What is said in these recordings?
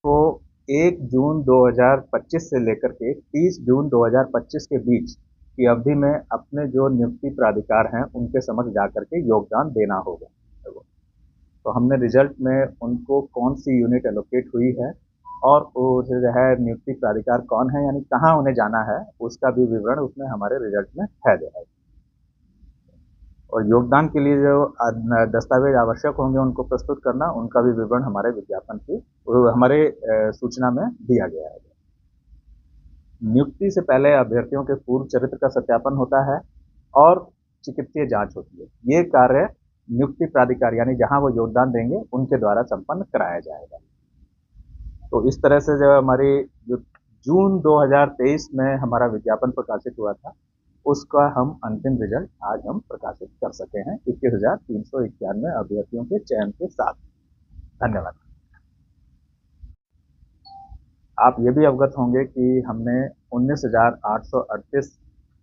को 1 जून 2025 से लेकर के 30 जून 2025 के बीच की अवधि में अपने जो नियुक्ति प्राधिकार हैं उनके समक्ष जाकर के योगदान देना होगा। तो हमने रिजल्ट में उनको कौन सी यूनिट एलोकेट हुई है और वो जो है नियुक्ति प्राधिकार कौन है, यानी कहाँ उन्हें जाना है, उसका भी विवरण उसमें हमारे रिजल्ट में है जो है। और योगदान के लिए जो दस्तावेज आवश्यक होंगे उनको प्रस्तुत करना, उनका भी विवरण हमारे विज्ञापन की हमारे सूचना में दिया गया है। नियुक्ति से पहले अभ्यर्थियों के पूर्व चरित्र का सत्यापन होता है और चिकित्सीय जांच होती है। ये कार्य नियुक्ति प्राधिकार यानी जहां वो योगदान देंगे उनके द्वारा संपन्न कराया जाएगा। तो इस तरह से जो हमारी जो जून 2023 में हमारा विज्ञापन प्रकाशित हुआ था, उसका हम अंतिम रिजल्ट आज हम प्रकाशित कर सके हैं 21,391 अभ्यर्थियों के चयन के साथ। धन्यवाद। आप ये भी अवगत होंगे कि हमने 19,838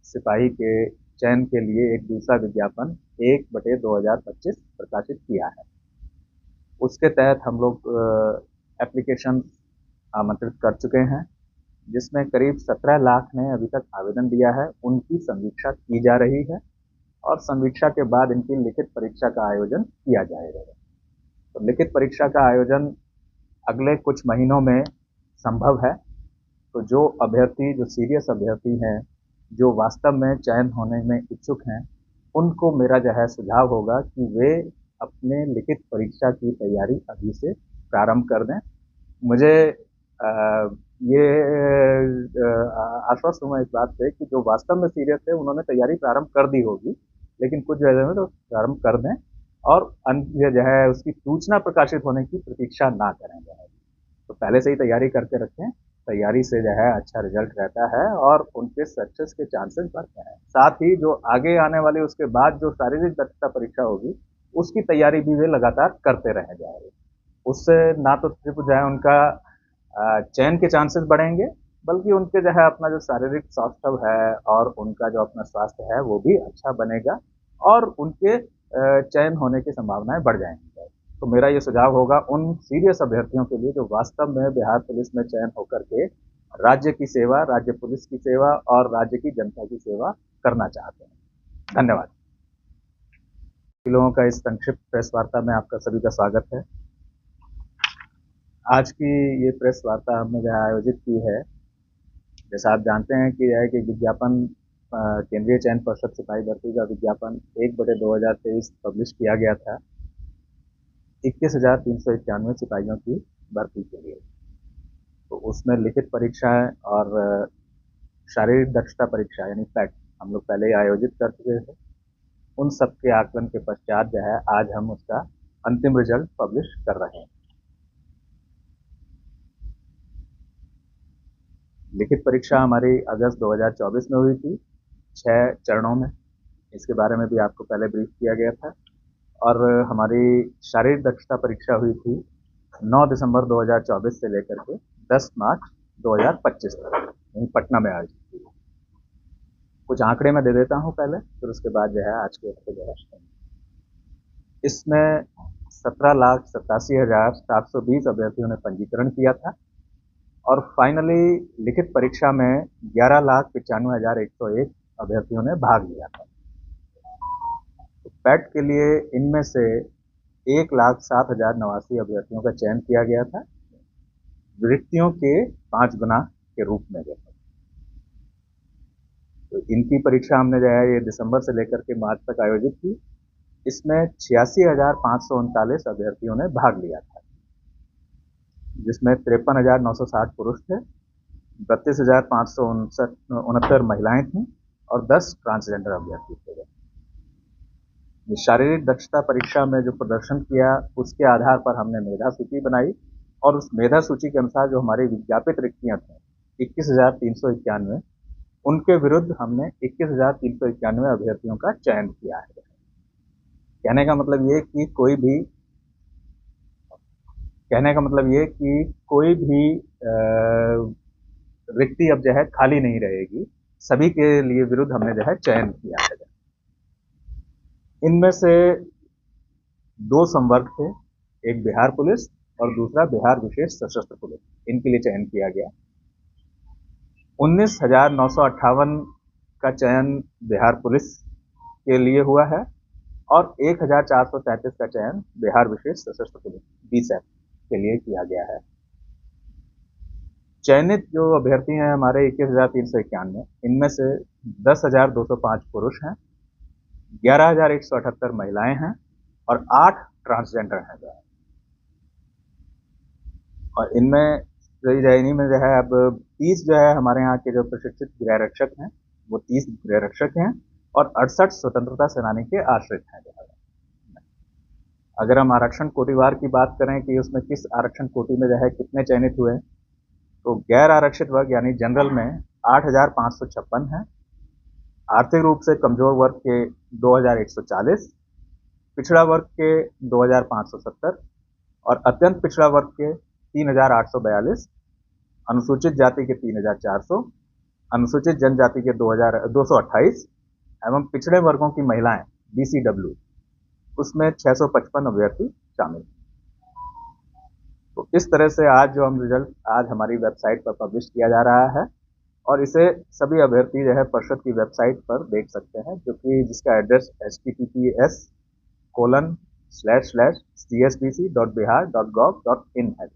सिपाही के चयन के लिए एक दूसरा विज्ञापन 1/2025 प्रकाशित किया है। उसके तहत हम लोग एप्लीकेशन आमंत्रित कर चुके हैं, जिसमें करीब 17 लाख ने अभी तक आवेदन दिया है। उनकी समीक्षा की जा रही है और समीक्षा के बाद इनकी लिखित परीक्षा का आयोजन किया जाएगा। तो लिखित परीक्षा का आयोजन अगले कुछ महीनों में संभव है। तो जो अभ्यर्थी, जो सीरियस अभ्यर्थी हैं, जो वास्तव में चयन होने में इच्छुक हैं, उनको मेरा जो है सुझाव होगा कि वे अपने लिखित परीक्षा की तैयारी अभी से प्रारंभ कर दें। मुझे ये आश्वस्त हूँ मैं इस बात से कि जो वास्तव में सीरियस है उन्होंने तैयारी प्रारंभ कर दी होगी, लेकिन कुछ जगह में तो प्रारंभ कर दें और जो है उसकी सूचना प्रकाशित होने की प्रतीक्षा ना करें। जो है तो पहले से ही तैयारी करके रखें। तैयारी से जो है अच्छा रिजल्ट रहता है और उनके सक्सेस के चांसेस बढ़ते हैं। साथ ही जो आगे आने वाली उसके बाद जो शारीरिक दक्षता परीक्षा होगी, उसकी तैयारी भी वे लगातार करते रह जाएंगे। उससे ना तो सिर्फ जो है उनका चयन के चांसेस बढ़ेंगे, बल्कि उनके जो है अपना जो शारीरिक स्वास्थ्य है और उनका जो अपना स्वास्थ्य है वो भी अच्छा बनेगा और उनके चयन होने की संभावनाएं बढ़ जाएंगी। तो मेरा ये सुझाव होगा उन सीरियस अभ्यर्थियों के लिए जो वास्तव में बिहार पुलिस में चयन होकर के राज्य की सेवा, राज्य पुलिस की सेवा और राज्य की जनता की सेवा करना चाहते हैं। धन्यवाद। लोगों का इस संक्षिप्त प्रेस वार्ता में आपका सभी का स्वागत है। आज की ये प्रेस वार्ता हमने जो आयोजित की है, जैसा आप जानते हैं कि यह कि विज्ञापन केंद्रीय चयन पर्षद सिपाही भर्ती का विज्ञापन 1/2023 पब्लिश किया गया था 21,391 सिपाहियों की भर्ती के लिए। तो उसमें लिखित परीक्षाएं और शारीरिक दक्षता परीक्षा यानी पैट हम लोग पहले ही आयोजित कर चुके थे। उन सब के आकलन के पश्चात जो है आज हम उसका अंतिम रिजल्ट पब्लिश कर रहे हैं। लिखित परीक्षा हमारी अगस्त 2024 में हुई थी 6 चरणों में। इसके बारे में भी आपको पहले ब्रीफ किया गया था। और हमारी शारीरिक दक्षता परीक्षा हुई थी 9 दिसंबर 2024 से लेकर के 10 मार्च 2025 तक यहीं पटना में आयोजित की। कुछ आंकड़े मैं दे देता हूं पहले, फिर उसके बाद जो है आज के हफ्ते जो है इसमें 17,87,720 अभ्यर्थियों ने पंजीकरण किया था और फाइनली लिखित परीक्षा में 11,95,101 अभ्यर्थियों ने भाग लिया था। तो पैट के लिए इनमें से 1,07,089 अभ्यर्थियों का चयन किया गया था, रिक्तियों के 5 गुना के रूप में। तो इनकी परीक्षा हमने जो है ये दिसंबर से लेकर के मार्च तक आयोजित की। इसमें 86,539 अभ्यर्थियों ने भाग लिया था, जिसमें 53,960 पुरुष थे, 32,569 महिलाएं थीं और 10 ट्रांसजेंडर अभ्यर्थी थे। शारीरिक दक्षता परीक्षा में जो प्रदर्शन किया उसके आधार पर हमने मेधा सूची बनाई और उस मेधा सूची के अनुसार जो हमारी विज्ञापित रिक्तियां थी 21,391, उनके विरुद्ध हमने 21,391 अभ्यर्थियों का चयन किया है। कहने का मतलब ये कि कोई भी रिक्ति अब जो है खाली नहीं रहेगी, सभी के लिए विरुद्ध हमने जो है चयन किया है। इनमें से 2 संवर्ग थे, एक बिहार पुलिस और दूसरा बिहार विशेष सशस्त्र पुलिस। इनके लिए चयन किया गया। 19,958 का चयन बिहार पुलिस के लिए हुआ है और 1,433 का चयन बिहार विशेष सशस्त्र पुलिस बीएसएफ के लिए किया गया है। चयनित जो अभ्यर्थी हैं हमारे 21,391, इनमें से 10,205 पुरुष हैं, 11,178 महिलाएं हैं और 8 ट्रांसजेंडर हैं। और इनमें इन्हीं में जो है अब 30 जो है हमारे यहाँ के जो प्रशिक्षित गृह रक्षक हैं वो 30 गृह रक्षक हैं और 68 स्वतंत्रता सेनानी के आश्रित हैं। अगर हम आरक्षण कोटिवार की बात करें कि उसमें किस आरक्षण कोटि में जो है कितने चयनित हुए, तो गैर आरक्षित वर्ग यानी जनरल में 8,556 हैं, आर्थिक रूप से कमजोर वर्ग के 2,140, पिछड़ा वर्ग के 2,570 और अत्यंत पिछड़ा वर्ग के 3,842, अनुसूचित जाति के 3,400, अनुसूचित जनजाति के 2,228 एवं पिछड़े वर्गों की महिलाएं BCW उसमें 655 अभ्यर्थी शामिल। तो इस तरह से आज जो हम रिजल्ट आज हमारी वेबसाइट पर पब्लिश किया जा रहा है और इसे सभी अभ्यर्थी जो है परिषद की वेबसाइट पर देख सकते हैं, जो कि जिसका एड्रेस https://csbc.bihar.gov.in है।